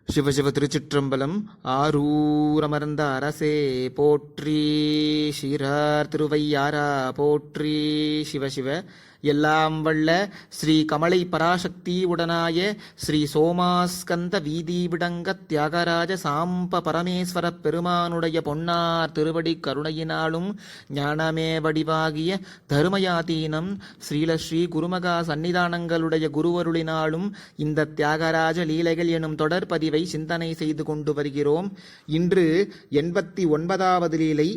சிவசிவ திருச்சிற்றம்பலம். ஆரூரமர்ந்த அரசே போற்றி, சீரார் திருவையாரா போற்றி. சிவசிவ எல்லாம் வல்ல ஸ்ரீ கமலை பராசக்தி உடனாய ஸ்ரீ சோமாஸ்கந்த வீதி விடங்க தியாகராஜ சாம்ப பரமேஸ்வர பெருமானுடைய பொன்னார் திருவடி கருணையினாலும் ஞானமே வடிவாகிய தருமயாதீனம் ஸ்ரீலஸ்ரீ குருமகா சன்னிதானங்களுடைய குருவருளினாலும் இந்த தியாகராஜ லீலைகள் எனும் தொடர்பதிவை சிந்தனை செய்து கொண்டு வருகிறோம். இன்று 89வது லீலை,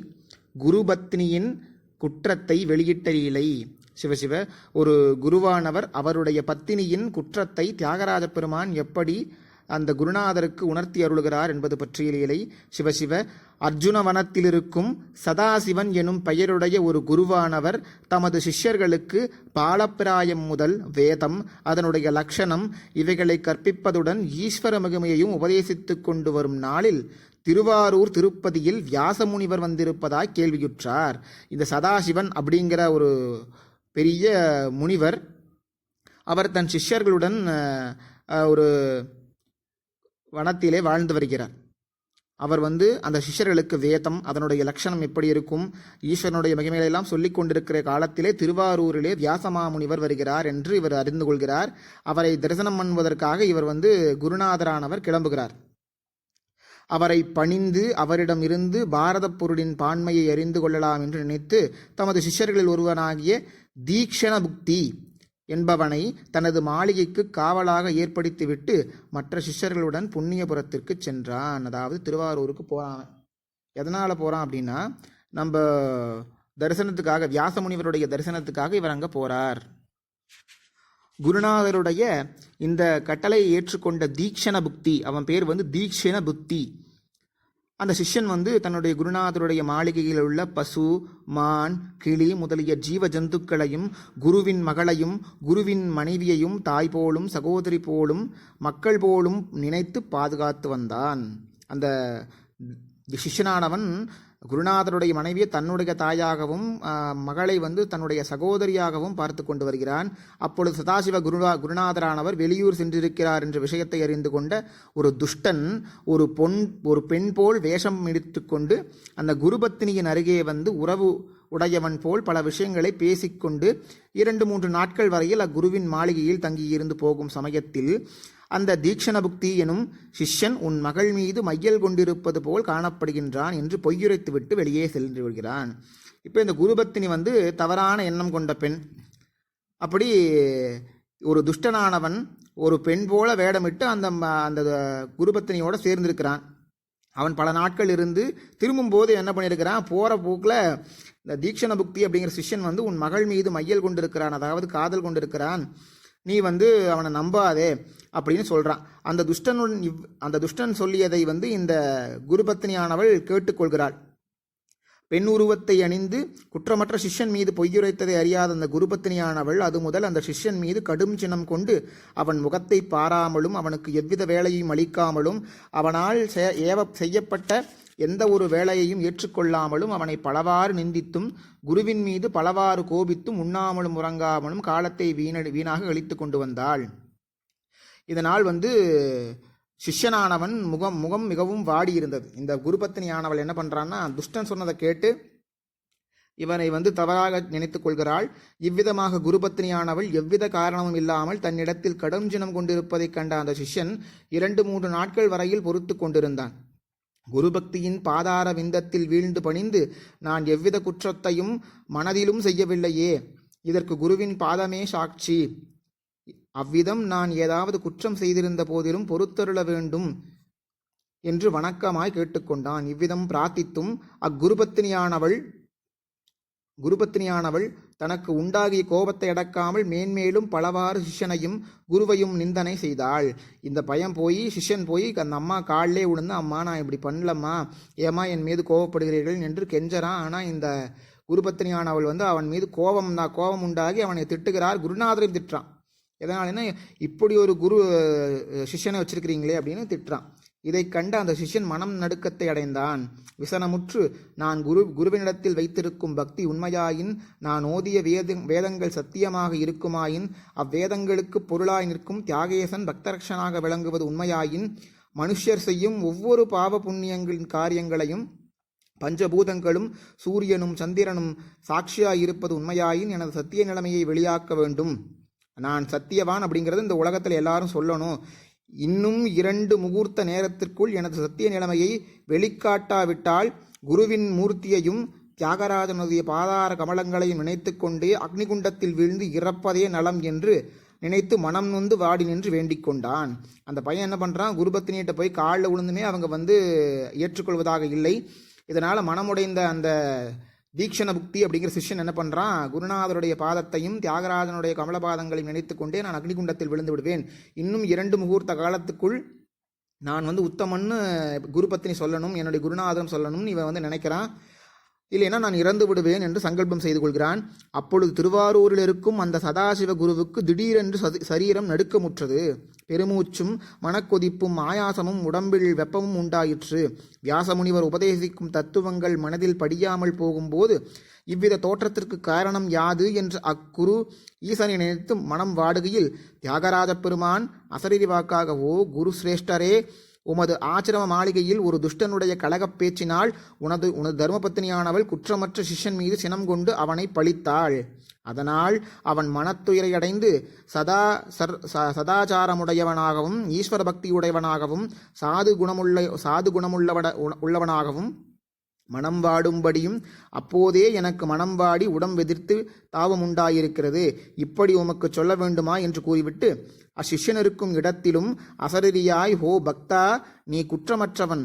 குருபத்னியின் குற்றத்தை வெளியிட்ட லீலை. சிவசிவ ஒரு குருவானவர் அவருடைய பத்தினியின் குற்றத்தை தியாகராஜ பெருமான் எப்படி அந்த குருநாதருக்கு உணர்த்தி அருளுகிறார் என்பது பற்றிய லீலை. சிவசிவ அர்ஜுன வனத்திலிருக்கும் சதாசிவன் எனும் பெயருடைய ஒரு குருவானவர் தமது சிஷ்யர்களுக்கு பாலப்பிராயம் முதல் வேதம், அதனுடைய லட்சணம் இவைகளை கற்பிப்பதுடன் ஈஸ்வர மகிமையையும் உபதேசித்து கொண்டு வரும் நாளில் திருவாரூர் திருப்பதியில் வியாசமுனிவர் வந்திருப்பதாய் கேள்வியுற்றார். இந்த சதாசிவன் அப்படிங்கிற ஒரு பெரிய முனிவர், அவர் தன் சிஷ்யர்களுடன் ஒரு வனத்திலே வாழ்ந்து வருகிறார். அவர் அந்த சிஷ்யர்களுக்கு வேதம், அதனுடைய லட்சணம் எப்படி இருக்கும், ஈஸ்வரனுடைய மகிமைகளெல்லாம் சொல்லிக் கொண்டிருக்கிற காலத்திலே திருவாரூரிலே வியாசமாமுனிவர் வருகிறார் என்று இவர் அறிந்து கொள்கிறார். அவரை தரிசனம் பண்ணுவதற்காக இவர் குருநாதரானவர் கிளம்புகிறார். அவரை பணிந்து அவரிடம் இருந்து பாரத பொருளின் பான்மையை அறிந்து கொள்ளலாம் என்று நினைத்து தமது சிஷ்யர்களில் ஒருவனாகிய தீக்ஷண புக்தி என்பவனை தனது மாளிகைக்கு காவலாக ஏற்படுத்திவிட்டு மற்ற சிஷ்யர்களுடன் புண்ணியபுரத்திற்கு சென்றான். அதாவது திருவாரூருக்கு போறான். எதனால போறான் அப்படின்னா, நம்ம தரிசனத்துக்காக, வியாசமுனிவருடைய தரிசனத்துக்காக இவர் அங்க போறார். குருநாதருடைய இந்த கட்டளையை ஏற்றுக்கொண்ட தீக்ஷண புக்தி, அவன் பேர் தீக்ஷண புக்தி, அந்த சிஷ்யன் தன்னுடைய குருநாதருடைய மாளிகையில் உள்ள பசு, மான், கிளி முதலிய ஜீவ ஜந்துக்களையும் குருவின் மகளையும் குருவின் மனைவியையும் தாய் போலும் சகோதரி போலும் மக்கள் போலும் நினைத்து பாதுகாத்து வந்தான். அந்த சிஷ்யனானவன் குருநாதருடைய மனைவியை தன்னுடைய தாயாகவும் மகளை தன்னுடைய சகோதரியாகவும் பார்த்து கொண்டு வருகிறான். அப்பொழுது சதாசிவ குருநாதரானவர் வெளியூர் சென்றிருக்கிறார் என்ற விஷயத்தை அறிந்து கொண்ட ஒரு துஷ்டன் ஒரு பெண் போல் வேஷம் எடுத்துக்கொண்டு அந்த குருபத்தினியின் அருகே உறவு உடையவன் போல் பல விஷயங்களை பேசிக்கொண்டு 2-3 நாட்கள் வரையில் அக்குருவின் மாளிகையில் தங்கியிருந்து போகும் சமயத்தில் அந்த தீக்ஷண புக்தி எனும் சிஷ்யன் உன் மகள் மீது மையல் கொண்டிருப்பது போல் காணப்படுகின்றான் என்று பொய்யுரைத்துவிட்டு வெளியே சென்று விடுகிறான். இப்போ இந்த குருபத்தினி தவறான எண்ணம் கொண்ட பெண். அப்படி ஒரு துஷ்டனானவன் ஒரு பெண் போல வேடமிட்டு அந்த குருபத்தினியோட சேர்ந்திருக்கிறான். அவன் பல நாட்கள் இருந்து திரும்பும்போது என்ன பண்ணியிருக்கிறான், போகிற போக்கில் இந்த தீக்ஷண புக்தி அப்படிங்கிற சிஷ்யன் உன் மகள் மீது மையல் கொண்டிருக்கிறான், அதாவது காதல் கொண்டிருக்கிறான், நீ அவனை நம்பாதே அப்படின்னு சொல்கிறான். அந்த துஷ்டன் சொல்லியதை இந்த குருபத்தினியானவள் கேட்டுக்கொள்கிறாள். பெண் உருவத்தை அணிந்து குற்றமற்ற சிஷ்யன் மீது பொய்யுரைத்ததை அறியாத அந்த குருபத்தினியானவள் அது முதல் அந்த சிஷ்யன் மீது கடும் சினம் கொண்டு அவன் முகத்தை பாராமலும் அவனுக்கு எவ்வித வேலையும் அளிக்காமலும் அவனால் செய்யப்பட்ட எந்த ஒரு வேலையையும் ஏற்றுக்கொள்ளாமலும் அவனை பலவாறு நிந்தித்தும் குருவின் மீது பலவாறு கோபித்தும் உண்ணாமலும் உறங்காமலும் காலத்தை வீணாக கழித்து கொண்டு வந்தாள். இதனால் சிஷ்யனானவன் முகம் மிகவும் வாடி இருந்தது. இந்த குருபத்தினியானவள் என்ன பண்றான்னா, துஷ்டன் சொன்னதை கேட்டு இவனை தவறாக நினைத்துக் கொள்கிறாள். இவ்விதமாக குருபத்தினியானவள் எவ்வித காரணமும் இல்லாமல் தன்னிடத்தில் கடும் சினம் கொண்டிருப்பதைக் கண்ட அந்த சிஷ்யன் 2-3 நாட்கள் வரையில் பொறுத்து கொண்டிருந்தான். குருபக்தியின் பாதார விந்தத்தில் வீழ்ந்து பணிந்து, நான் எவ்வித குற்றத்தையும் மனதிலும் செய்யவில்லையே, இதற்கு குருவின் பாதமே சாட்சி, அவ்விதம் நான் ஏதாவது குற்றம் செய்திருந்த போதிலும் பொறுத்தருள வேண்டும் என்று வணக்கமாய் கேட்டுக்கொண்டான். இவ்விதம் பிரார்த்தித்தும் குருபத்தினியானவள் தனக்கு உண்டாகிய கோபத்தை அடக்காமல் மேன்மேலும் பலவாறு சிஷ்யனையும் குருவையும் நிந்தனை செய்தாள். இந்த பையன் சிஷ்யன் அந்த அம்மா காலிலே விழுந்து, அம்மா நான் இப்படி பண்ணலம்மா, ஏமா என் மீது கோபப்படுகிறீர்கள் என்று கெஞ்சறான். ஆனால் இந்த குருபத்தினியானவள் அவன் மீது கோபம் உண்டாகி அவனை திட்டுகிறார். குருநாதரையும் திட்டுறான். எதனாலன்னா, இப்படி ஒரு சிஷ்யனை வச்சிருக்கிறீங்களே அப்படின்னு திட்டுறான். இதை கண்ட அந்த சிஷ்யன் மனம் நடுக்கத்தை அடைந்தான். விசனமுற்று, நான் குருவினிடத்தில் வைத்திருக்கும் பக்தி உண்மையாயின், நான் ஓதிய வேதங்கள் சத்தியமாக இருக்குமாயின், அவ்வேதங்களுக்கு பொருளாய் நிற்கும் தியாகேசன் பக்தரக்ஷனாக விளங்குவது உண்மையாயின், மனுஷர் செய்யும் ஒவ்வொரு பாவ புண்ணியங்களின் காரியங்களையும் பஞ்சபூதங்களும் சூரியனும் சந்திரனும் சாட்சியாயிருப்பது உண்மையாயின் எனது சத்திய நிலைமையை வெளியாக்க வேண்டும். நான் சத்தியவான் அப்படிங்கிறது இந்த உலகத்தில் எல்லாரும் சொல்லணும். இன்னும் 2 முகூர்த்த நேரத்திற்குள் எனது சத்திய நிலைமையை வெளிக்காட்டாவிட்டால் குருவின் மூர்த்தியையும் தியாகராஜனுடைய பாதார கமலங்களையும் நினைத்து கொண்டே அக்னிகுண்டத்தில் வீழ்ந்து இறப்பதே நலம் என்று நினைத்து மனம் நொந்து வாடி நின்று வேண்டிக் கொண்டான். அந்த பையன் என்ன பண்ணுறான், குருபத்தினியிட்ட போய் காலில் விழுந்துமே அவங்க ஏற்றுக்கொள்வதாக இல்லை. இதனால் மனமுடைந்த அந்த தீக்ஷண புக்தி அப்படிங்கிற சிஷ்யன் என்ன பண்ணுறான், குருநாதருடைய பாதத்தையும் தியாகராஜனுடைய கமலபாதங்களையும் நினைத்து கொண்டே நான் அக்னிகுண்டத்தில் விழுந்து விடுவேன். இன்னும் 2 முகூர்த்த காலத்துக்குள் நான் உத்தமன்னு குருபத்தினி சொல்லணும், என்னுடைய குருநாதன் சொல்லணும்னு இவன் நினைக்கிறான். இல்லைன்னா நான் இறந்து விடுவேன் என்று சங்கல்பம் செய்து கொள்கிறான். அப்பொழுது திருவாரூரில் இருக்கும் அந்த சதாசிவ குருவுக்கு திடீரென்று சரீரம் நடுக்கமுற்றது. பெருமூச்சும் மனக்கொதிப்பும் ஆயாசமும் உடம்பில் வெப்பமும் உண்டாயிற்று. வியாசமுனிவர் உபதேசிக்கும் தத்துவங்கள் மனதில் படியாமல் போகும்போது இவ்வித தோற்றத்திற்கு காரணம் யாது என்று அக்குரு ஈசனை நினைத்து மனம் வாடுகையில் தியாகராஜ பெருமான் அசரீரி வாக்காக, ஓ குரு சிரேஷ்டரே, உமது ஆசிரம மாளிகையில் ஒரு துஷ்டனுடைய கலகப் பேச்சினால் உனது தர்மபத்தினியானவள் குற்றமற்ற சிஷ்யன் மீது சினம் கொண்டு அவனை பழித்தாள். அதனால் அவன் மனத்துயரையடைந்து சதாச்சாரமுடையவனாகவும் ஈஸ்வர பக்தியுடையவனாகவும் சாது குணமுள்ளவனாகவும் மனம் வாடும்படியும் அப்போதே எனக்கு மனம் வாடி உடம்பெதிர்த்து தாபம் உண்டாயிருக்கிறது. இப்படி உமக்கு சொல்ல வேண்டுமா என்று கூறிவிட்டு அச்சிஷ்யனிருக்கும் இடத்திலும் அசரீரியாய், ஹோ பக்தா, நீ குற்றமற்றவன்.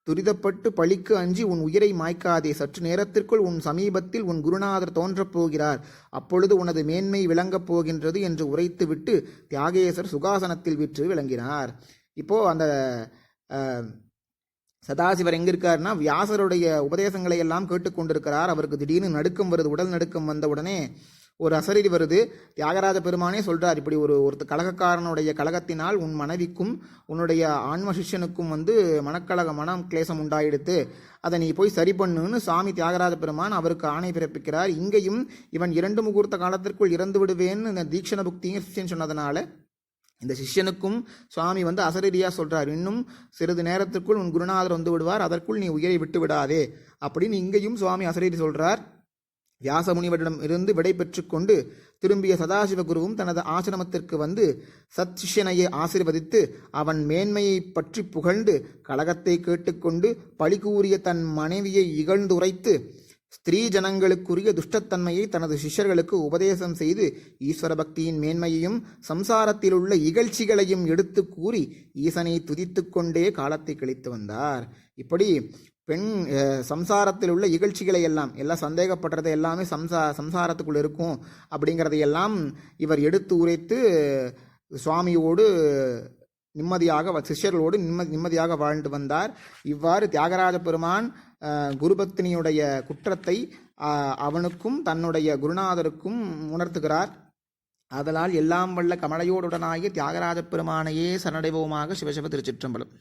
துரிதப்பட்டு பழிக்கு அஞ்சி உன் உயிரை மாய்க்காதே. சற்று நேரத்திற்குள் உன் சமீபத்தில் உன் குருநாதர் தோன்றப் போகிறார். அப்பொழுது உனது மேன்மை விளங்கப் போகின்றது என்று உரைத்துவிட்டு தியாகேசர் சுகாசனத்தில் விற்று விளங்கினார். இப்போ அந்த சதாசிவர் எங்க இருக்காருன்னா, வியாசருடைய உபதேசங்களை எல்லாம் கேட்டுக்கொண்டிருக்கிறார். அவருக்கு திடீர்னு நடுக்கம் வருது. உடல் நடுக்கம் வந்த உடனே ஒரு அசரீரி வருது. தியாகராஜ பெருமானே சொல்றார், இப்படி ஒரு கலகக்காரனுடைய கலகத்தினால் உன் மனைவிக்கும் உன்னுடைய ஆன்ம சிஷ்யனுக்கும் மனம் கிளேசம் உண்டாயிடுத்து. அதை நீ போய் சரி பண்ணுன்னு சாமி தியாகராஜ பெருமான் அவருக்கு ஆணை பிறப்பிக்கிறார். இங்கேயும் இவன் 2 முகூர்த்த காலத்திற்குள் இறந்து விடுவேன்னு இந்த தீக்ஷண புக்தியும் சிஷ்யன் சொன்னதுனால இந்த சிஷ்யனுக்கும் சுவாமி அசரீரியா சொல்றார், இன்னும் சிறிது நேரத்திற்குள் உன் குருநாதர் விடுவார், அதற்குள் நீ உயிரை விட்டு விடாதே அப்படின்னு இங்கேயும் சுவாமி அசரீரி சொல்றார். வியாசமுனிவரிடம் இருந்து விடை பெற்று கொண்டு திரும்பிய சதாசிவ குருவும் தனது ஆசிரமத்திற்கு சத் சிஷ்யனையை ஆசீர்வதித்து அவன் மேன்மையை பற்றி புகழ்ந்து கலகத்தை கேட்டுக்கொண்டு பழி கூறிய தன் மனைவியை இகழ்ந்துரைத்து ஸ்திரீ ஜனங்களுக்குரிய துஷ்டத்தன்மையை தனது சிஷ்யர்களுக்கு உபதேசம் செய்து ஈஸ்வர பக்தியின் மேன்மையையும் சம்சாரத்திலுள்ள இகழ்ச்சிகளையும் எடுத்து கூறி ஈசனை துதித்து கொண்டே காலத்தை கழித்து வந்தார். இப்படி பெண் சம்சாரத்தில் உள்ள இகழ்ச்சிகளை எல்லாம் சந்தேகப்படுறதை எல்லாமே சம்சாரத்துக்குள் இருக்கும் அப்படிங்கிறதையெல்லாம் இவர் எடுத்து உரைத்து சுவாமியோடு நிம்மதியாக சிஷ்யர்களோடு நிம்மதியாக வாழ்ந்து வந்தார். இவ்வாறு தியாகராஜ பெருமான் குருபத்தினியுடைய குற்றத்தை அவனுக்கும் தன்னுடைய குருநாதருக்கும் உணர்த்துகிறார். ஆதலால் எல்லாம் வல்ல கமலையோடுடனாகிய தியாகராஜ பெருமானையே சரணடைவோமாக. சிவசிவ திருச்சிற்றம்பலம்.